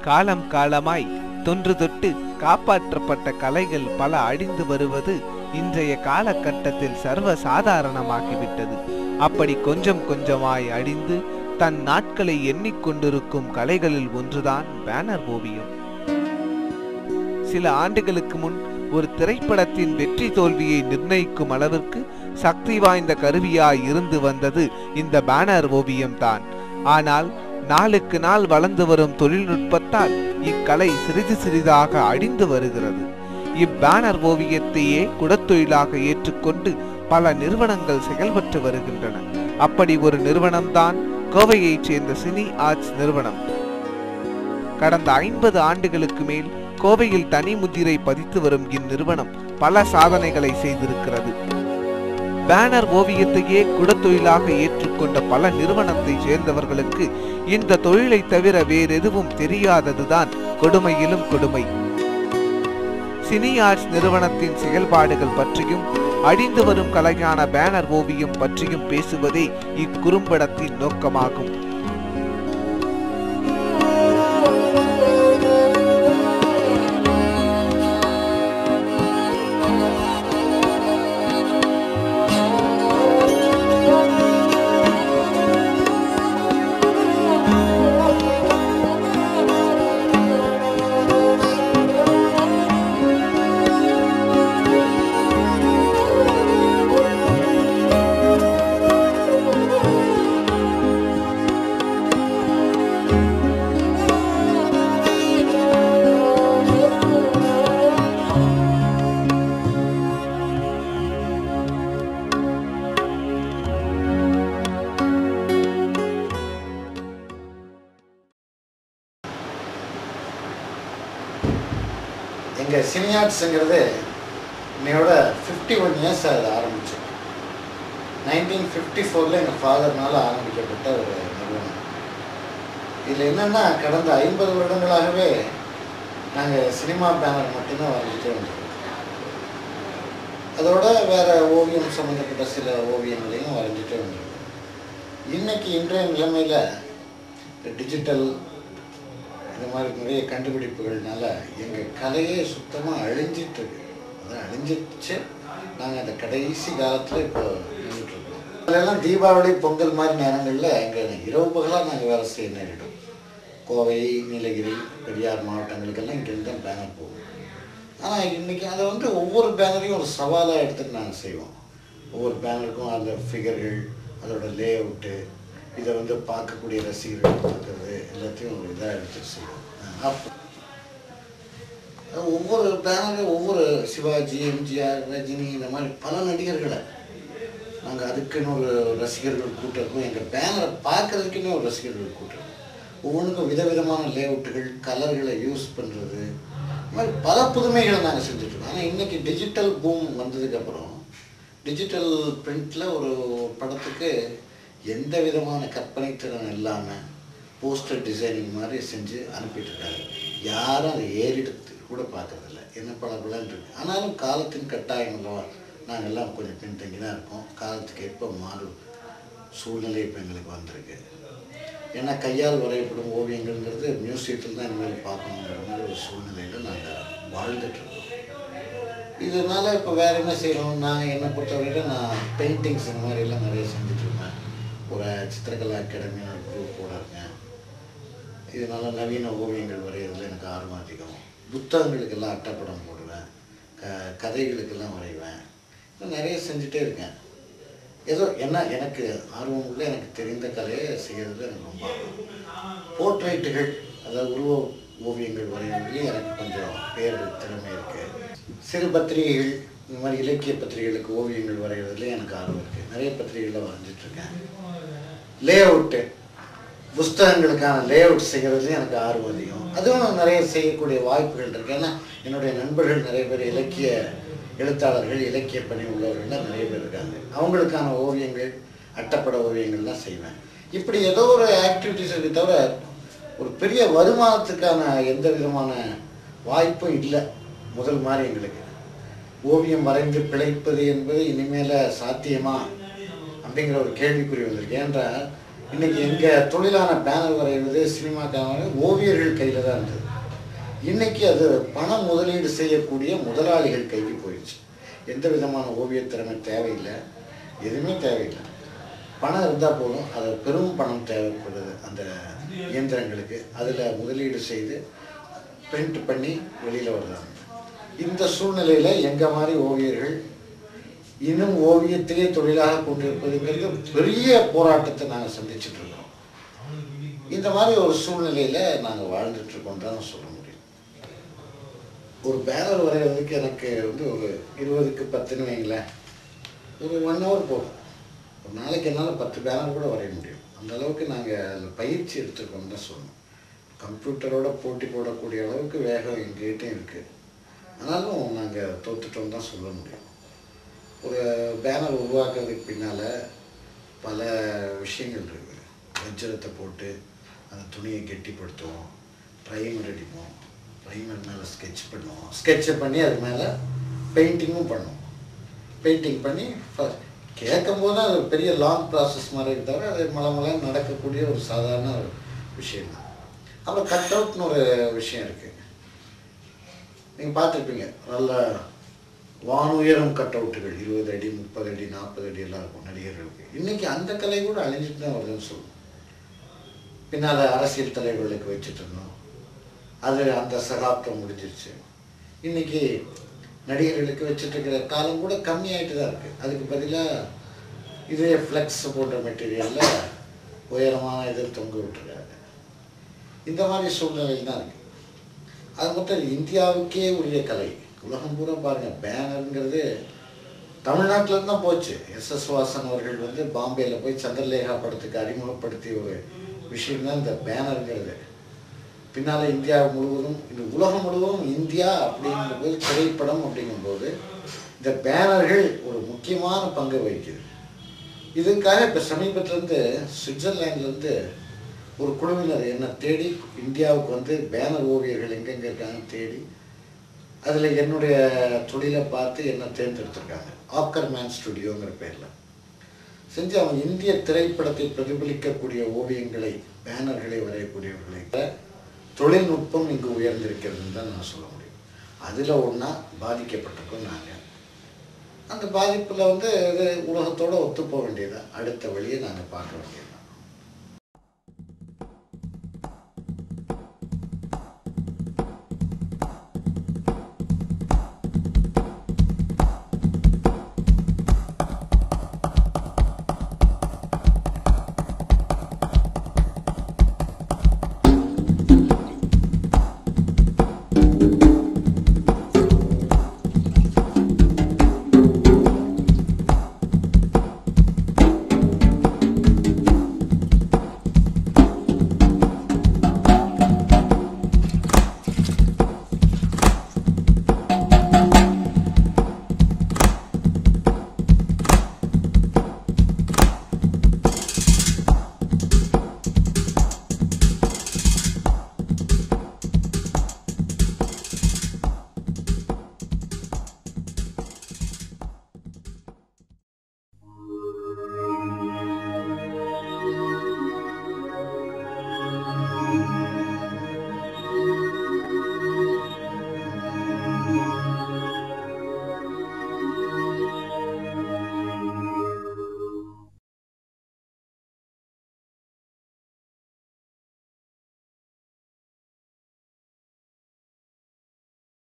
காலம் காலமாய் தொன்று தொட்டு காப்பாற்றப்பட்ட கலைகள் பல அழிந்து வருவது இன்றைய காலகட்டத்தில் சர்வ சாதாரணமாகிவிட்டது. அப்படி கொஞ்சம் கொஞ்சமாய் அழிந்து தன் நாட்களை எண்ணிக்கொண்டிருக்கும் கலைகளில் ஒன்றுதான் பேனர் ஓவியம். சில ஆண்டுகளுக்கு முன் ஒரு திரைப்படத்தின் வெற்றி தோல்வியை நிர்ணயிக்கும் அளவிற்கு சக்தி வாய்ந்த கருவியாய் இருந்து வந்தது இந்த பேனர் ஓவியம் தான். ஆனால் நாளுக்கு நாள் வளர்ந்து வரும் தொழில்நுட்பத்தால் இக்கலை சிறிது சிறிதாக அழிந்து வருகிறது. இப்பேனர் ஓவியத்தையே குடத்தொழிலாக ஏற்றுக்கொண்டு பல நிறுவனங்கள் செயல்பட்டு வருகின்றன. அப்படி ஒரு நிறுவனம்தான் கோவையைச் சேர்ந்த சினி ஆர்ட்ஸ் நிறுவனம். கடந்த 50 ஆண்டுகளுக்கு மேல் கோவையில் தனி முத்திரை பதித்து வரும் இந்நிறுவனம் பல சாதனைகளை செய்திருக்கிறது. பேனர் ஓவியத்தையே குடத்தொழிலாக ஏற்றுக்கொண்ட பல நிறுவனத்தை சேர்ந்தவர்களுக்கு இந்த தொழிலை தவிர வேறெதுவும் தெரியாததுதான் கொடுமையிலும் கொடுமை. சினி ஆர்ட்ஸ் நிறுவனத்தின் செயல்பாடுகள் பற்றியும் அழிந்து வரும் கலையான பேனர் ஓவியம் பற்றியும் பேசுவதே இக்குறும்படத்தின் நோக்கமாகும். எங்கள் சினி ஆர்ட்ஸுங்கிறது இன்னையோட 51 இயர்ஸ் அது ஆரம்பிச்சோம். 1954 எங்கள் ஃபாதர்னால் ஆரம்பிக்கப்பட்ட ஒரு நிறுவனம். இதில் என்னென்னா கடந்த 50 வருடங்களாகவே நாங்கள் சினிமா பேனர் மட்டும்தான் வரைஞ்சிட்டே வந்தோம். அதோட வேறு ஓவியம் சம்மந்தப்பட்ட சில ஓவியங்களையும் வரைஞ்சிட்டே வந்தோம். இன்றைய நிலைமையில் டிஜிட்டல் இந்த மாதிரி நிறைய கண்டுபிடிப்புகள்னால எங்கள் கலையே சுத்தமாக அழிஞ்சிட்ருக்கு. அதான் அழிஞ்சிடுச்சு. நாங்கள் அந்த கடைசி காலத்தில் இப்போ நின்றுட்டுருக்கோம். அதெல்லாம் தீபாவளி பொங்கல் மாதிரி நேரங்களில் எங்கள் இரவு பகலாக நாங்கள் வேலை செய்ய நேரிடும். கோவை, நீலகிரி, பெரியார் மாவட்டங்களுக்கெல்லாம் இங்கேருந்து தான் பேனர் போகும். ஆனால் இன்றைக்கி அதை ஒவ்வொரு பேனரையும் ஒரு சவாலாக எடுத்துகிட்டு நாங்கள் செய்வோம். ஒவ்வொரு பேனருக்கும் அந்த ஃபிகர்கள், அதோட லே அவுட்டு, இதை பார்க்கக்கூடிய ரசிகர்கள் பார்க்குறது எல்லாத்தையும் ஒரு இதாக எடுத்துகிட்டு செய்வோம். ஒவ்வொரு பேனரும் ஒவ்வொரு சிவாஜி, எம்ஜிஆர், ரஜினி இந்த மாதிரி பல நடிகர்களை நாங்கள் அதுக்குன்னு ஒரு ரசிகர்கள் கூட்டம், எங்கள் பேனரை பார்க்குறதுக்குன்னு ஒரு ரசிகர்கள் கூட்டம், ஒவ்வொன்றுக்கும் விதவிதமான லேஅவுட்டுகள், கலர்களை யூஸ் பண்ணுறது, இந்த மாதிரி பல புதுமைகளை நாங்கள் செஞ்சுட்ருக்கோம். ஆனால் இன்றைக்கி டிஜிட்டல் பூம் வந்ததுக்கப்புறம் டிஜிட்டல் பிரிண்டில் ஒரு படத்துக்கு எந்த விதமான கற்பனை திறன் இல்லாமல் போஸ்டர் டிசைனிங் மாதிரி செஞ்சு அனுப்பிட்டுருக்காங்க. யாரும் அதை ஏறெடுத்து கூட பார்க்குறதில்ல. என்ன பலன் இருக்குது. ஆனாலும் காலத்தின் கட்டாயம் அல்லவா, நாங்கள் எல்லாம் கொஞ்சம் பின்தங்கி தான் இருக்கோம். காலத்துக்கு எப்போ மாறும் சூழ்நிலை இப்போ எங்களுக்கு வந்திருக்கு. ஏன்னா கையால் வரையப்படும் ஓவியங்கள்ங்கிறது மியூசியத்தில் தான் இனிமேல் பார்க்கணுங்கிற மாதிரி ஒரு சூழ்நிலையில் நாங்கள் வாழ்ந்துட்டுருக்கோம். இதனால் இப்போ வேறு என்ன செய்யணும், நான் என்னை பொறுத்தவரைக்கும் நான் பெயிண்டிங்ஸ் இந்த மாதிரிலாம் நிறைய செஞ்சுட்ருக்கேன். ஒரு சித்திரகலா அகாடமின்னு ஒரு குரூப் கூட இருக்கேன். இதனால் நவீன ஓவியங்கள் வரைகிறதுல எனக்கு ஆர்வம் அதிகம். புத்தகங்களுக்கெல்லாம் அட்டைப்படம் போடுவேன், கதைகளுக்கெல்லாம் வரைவேன். இன்னும் நிறைய செஞ்சுட்டே இருக்கேன். ஏதோ என்ன எனக்கு ஆர்வம் உள்ள எனக்கு தெரிந்த கலையை செய்கிறதுல எனக்கு ரொம்ப ஆர்வம். போர்ட்ரைட்டுகள், அதாவது உருவ ஓவியங்கள் வரைகிறதுலேயும் எனக்கு கொஞ்சம் பேர் திறமை இருக்குது. சிறு பத்திரிகைகள், இந்த மாதிரி இலக்கிய பத்திரிகைகளுக்கு ஓவியங்கள் வரைகிறதுலேயும் எனக்கு ஆர்வம் இருக்குது. நிறைய பத்திரிகைகளில் வரைஞ்சிட்ருக்கேன். லே அவுட்டு, புஸ்தகங்களுக்கான லே அவுட் செய்கிறதுலேயும் எனக்கு ஆர்வம் அதிகம். அதுவும் நிறைய செய்யக்கூடிய வாய்ப்புகள் இருக்குது. ஏன்னா என்னுடைய நண்பர்கள் நிறைய பேர் இலக்கிய எழுத்தாளர்கள், இலக்கிய பணி உள்ளவர்கள்லாம் நிறைய பேர் இருக்காங்க. அவங்களுக்கான ஓவியங்கள், அட்டைப்பட ஓவியங்கள்லாம் செய்வேன். இப்படி ஏதோ ஒரு ஆக்டிவிட்டிஸ் இருக்குது தவிர ஒரு பெரிய வருமானத்துக்கான எந்த விதமான வாய்ப்பும் இல்லை முதல் மாதிரி எங்களுக்கு. ஓவியம் வரைந்து பிழைப்பது என்பது இனிமேல் சாத்தியமா அப்படிங்கிற ஒரு கேள்விக்குறி வந்திருக்கு. ஏன்றால் இன்னைக்கு எங்கள் தொழிலான பேனர் வரைவது சினிமா கேமரா ஓவியர்கள் கையில் தான் இருந்தது. இன்னைக்கு அது பணம் முதலீடு செய்யக்கூடிய முதலாளிகள் கைக்கு போயிடுச்சு. எந்த விதமான ஓவிய திறமை தேவையில்லை, எதுவுமே தேவையில்லை. பணம் இருந்தால் போதும். அது பெரும் பணம் தேவைப்படுது அந்த இயந்திரங்களுக்கு. அதில் முதலீடு செய்து பிரிண்ட் பண்ணி வெளியில் வருதாங்க. இந்த சூழ்நிலையில் எங்கள் மாதிரி ஓவியர்கள் இன்னும் ஓவியத்தையே தொழிலாக கொண்டிருப்பதுங்கிறது பெரிய போராட்டத்தை நாங்கள் சந்திச்சுட்டு இருக்கோம். இந்த மாதிரி ஒரு சூழ்நிலையில் நாங்கள் வாழ்ந்துட்டுருக்கோம் தான் சொல்ல முடியும். ஒரு பேனர் வரைகிறதுக்கு எனக்கு வந்து ஒரு 20க்கு 10ன்னு வைங்களேன், ஒரு 1 hour போகும். ஒரு நாளைக்கு என்னால் 10 பேனர் கூட வரைய முடியும். அந்த அளவுக்கு நாங்கள் அதில் பயிற்சி எடுத்துருக்கோம் தான் சொல்லணும். கம்ப்யூட்டரோட போட்டி போடக்கூடிய அளவுக்கு வேகம் எங்ககிட்ட இருக்குது. ஆனாலும் நாங்கள் தோற்றுட்டோம் தான் சொல்ல முடியும். ஒரு பேனர் உருவாக்குறதுக்கு பின்னால் பல விஷயங்கள் இருக்குது. வஜ்ரத்தை போட்டு அந்த துணியை கெட்டிப்படுத்துவோம், ப்ரைமர் அடிப்போம், ப்ரைமர் மேலே ஸ்கெட்ச் பண்ணுவோம், ஸ்கெட்சை பண்ணி அது மேலே பெயிண்டிங்கும் பண்ணுவோம். பெயிண்டிங் பண்ணி கேட்கும் போது அது பெரிய லாங் ப்ராசஸ் மாதிரி இருந்தாலும் அது மலமலன்னு நடக்கக்கூடிய ஒரு சாதாரண ஒரு விஷயம்தான். அப்புறம் கட் அவுட்னு ஒரு விஷயம் இருக்குது. நீங்கள் பார்த்துருப்பீங்க, நல்ல வானுயரம் கட் அவுட்டுகள் 20 அடி 30 அடி 40 அடி எல்லாம் இருக்கும் நடிகர்களுக்கு. இன்றைக்கி அந்த கலை கூட அழிஞ்சிட்டு தான் வருதுன்னு சொல்லணும். பின்னால் அரசியல் தலைவர்களுக்கு வச்சுட்டு இருந்தோம், அது அந்த சகாப்தம் முடிஞ்சிருச்சு. இன்றைக்கி நடிகர்களுக்கு வச்சுட்ருக்கிற காலம் கூட கம்மியாகிட்டு தான் இருக்குது. அதுக்கு பதிலாக இதே ஃப்ளெக்ஸ் போன்ற மெட்டீரியலில் உயரமான இது தொங்க விட்டுருக்காங்க. இந்த மாதிரி சூழ்நிலையில் தான் இருக்குது. அது மட்டும் இந்தியாவுக்கே உரிய கலை. உலகம் பூரா பாருங்கள், பேனருங்கிறது தமிழ்நாட்டிலேருந்து தான் போச்சு. எஸ்.எஸ். வாசன் அவர்கள் வந்து பாம்பேயில் போய் சந்திரலேகா படத்துக்கு அறிமுகப்படுத்திய ஒரு விஷயம்தான் இந்த பேனருங்கிறது. பின்னால் இந்தியா முழுவதும், இந்த உலகம் முழுவதும் இந்தியா அப்படிங்கும்போது, திரைப்படம் அப்படிங்கும்போது இந்த பேனர்கள் ஒரு முக்கியமான பங்கு வகிக்குது. இதுக்காக இப்போ சமீபத்திலேருந்து சுவிட்சர்லாண்ட்லேருந்து ஒரு குழுவினர் என்னை தேடி இந்தியாவுக்கு வந்து பேனர் ஓவியர்கள் எங்கெங்கே இருக்காங்கன்னு தேடி அதில் என்னுடைய தொழிலை பார்த்து என்னை தேர்ந்தெடுத்திருக்காங்க. ஆக்கர்மேன் ஸ்டுடியோங்கிற பேரில் செஞ்சு அவங்க இந்திய திரைப்படத்தை பிரதிபலிக்கக்கூடிய ஓவியங்களை, பேனர்களை வரையக்கூடியவர்களை தொழில்நுட்பம் இங்கு உயர்ந்திருக்கிறதுன்னு தான் நான் சொல்ல முடியும். அதில் ஒன்றா பாதிக்கப்பட்டிருக்கோம் நாங்கள். அந்த பாதிப்பில் வந்து இது உலகத்தோடு ஒத்துப்போக வேண்டியது, அடுத்த வழியை நாங்கள் பார்க்க வேண்டியது.